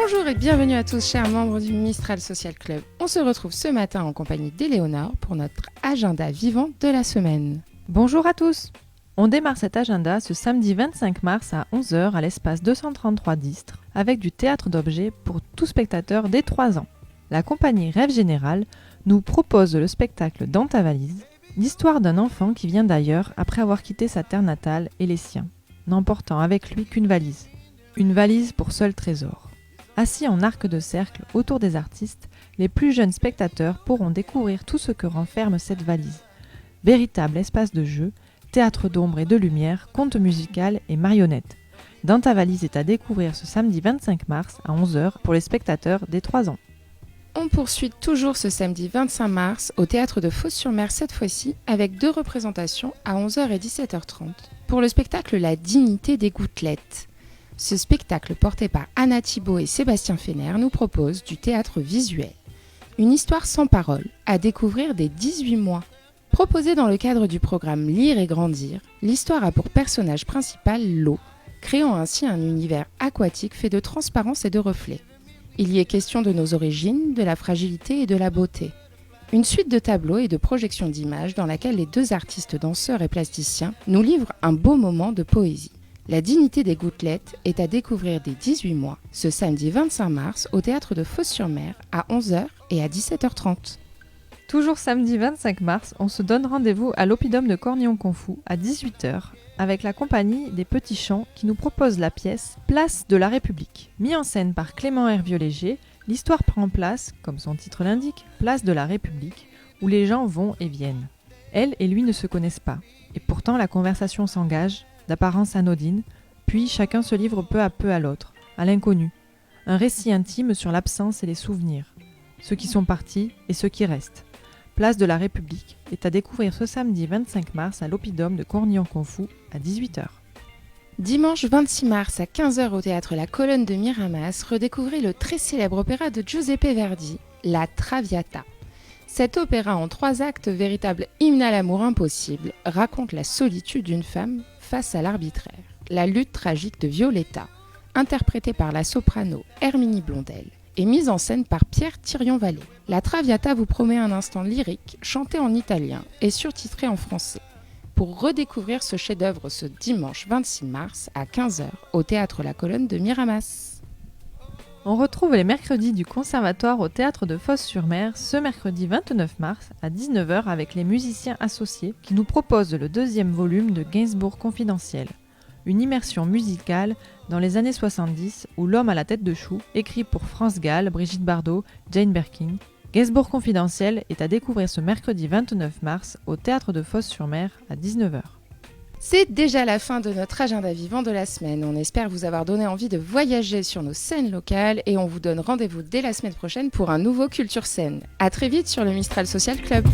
Bonjour et bienvenue à tous, chers membres du Mistral Social Club. On se retrouve ce matin en compagnie d'Éléonore pour notre agenda vivant de la semaine. Bonjour à tous. On démarre cet agenda ce samedi 25 mars à 11h à l'espace 233 d'Istres avec du théâtre d'objets pour tout spectateur dès 3 ans. La compagnie Rêve Général nous propose le spectacle Dans ta valise, l'histoire d'un enfant qui vient d'ailleurs après avoir quitté sa terre natale et les siens, n'emportant avec lui qu'une valise. Une valise pour seul trésor. Assis en arc de cercle autour des artistes, les plus jeunes spectateurs pourront découvrir tout ce que renferme cette valise. Véritable espace de jeu, théâtre d'ombre et de lumière, conte musical et marionnettes. Dans ta valise est à découvrir ce samedi 25 mars à 11h pour les spectateurs dès 3 ans. On poursuit toujours ce samedi 25 mars au théâtre de Fos-sur-Mer cette fois-ci avec 2 représentations à 11h et 17h30 pour le spectacle La dignité des gouttelettes. Ce spectacle porté par Anna Thibault et Sébastien Fener nous propose du théâtre visuel. Une histoire sans parole à découvrir dès 18 mois. Proposée dans le cadre du programme Lire et grandir, l'histoire a pour personnage principal l'eau, créant ainsi un univers aquatique fait de transparence et de reflets. Il y est question de nos origines, de la fragilité et de la beauté. Une suite de tableaux et de projections d'images dans laquelle les 2 artistes danseurs et plasticiens nous livrent un beau moment de poésie. La dignité des gouttelettes est à découvrir dès 18 mois, ce samedi 25 mars au théâtre de Fos-sur-Mer à 11h et à 17h30. Toujours samedi 25 mars, on se donne rendez-vous à l'Oppidum de Cornillon-Confou à 18h avec la compagnie des Petits Champs qui nous propose la pièce Place de la République. Mis en scène par Clément Hervieux-Léger, l'histoire prend place, comme son titre l'indique, Place de la République, où les gens vont et viennent. Elle et lui ne se connaissent pas, et pourtant la conversation s'engage, d'apparence anodine, puis chacun se livre peu à peu à l'autre, à l'inconnu. Un récit intime sur l'absence et les souvenirs, ceux qui sont partis et ceux qui restent. Place de la République est à découvrir ce samedi 25 mars à l'Oppidum de Cornillon-Confou à 18h. Dimanche 26 mars à 15h au théâtre La Colonne de Miramas, redécouvrez le très célèbre opéra de Giuseppe Verdi, La Traviata. Cet opéra en 3 actes, véritable hymne à l'amour impossible, raconte la solitude d'une femme face à l'arbitraire, la lutte tragique de Violetta, interprétée par la soprano Herminie Blondel, et mise en scène par Pierre Thirion-Vallée. La Traviata vous promet un instant lyrique, chanté en italien et surtitré en français. Pour redécouvrir ce chef-d'œuvre ce dimanche 26 mars à 15h au théâtre La Colonne de Miramas. On retrouve les mercredis du Conservatoire au théâtre de Fos-sur-Mer ce mercredi 29 mars à 19h avec les musiciens associés qui nous proposent le 2e volume de Gainsbourg Confidentiel. Une immersion musicale dans les années 70 où L'homme à la tête de chou, écrit pour France Gall, Brigitte Bardot, Jane Birkin. Gainsbourg Confidentiel est à découvrir ce mercredi 29 mars au théâtre de Fos-sur-Mer à 19h. C'est déjà la fin de notre agenda vivant de la semaine. On espère vous avoir donné envie de voyager sur nos scènes locales et on vous donne rendez-vous dès la semaine prochaine pour un nouveau Culture Scène. À très vite sur le Mistral Social Club.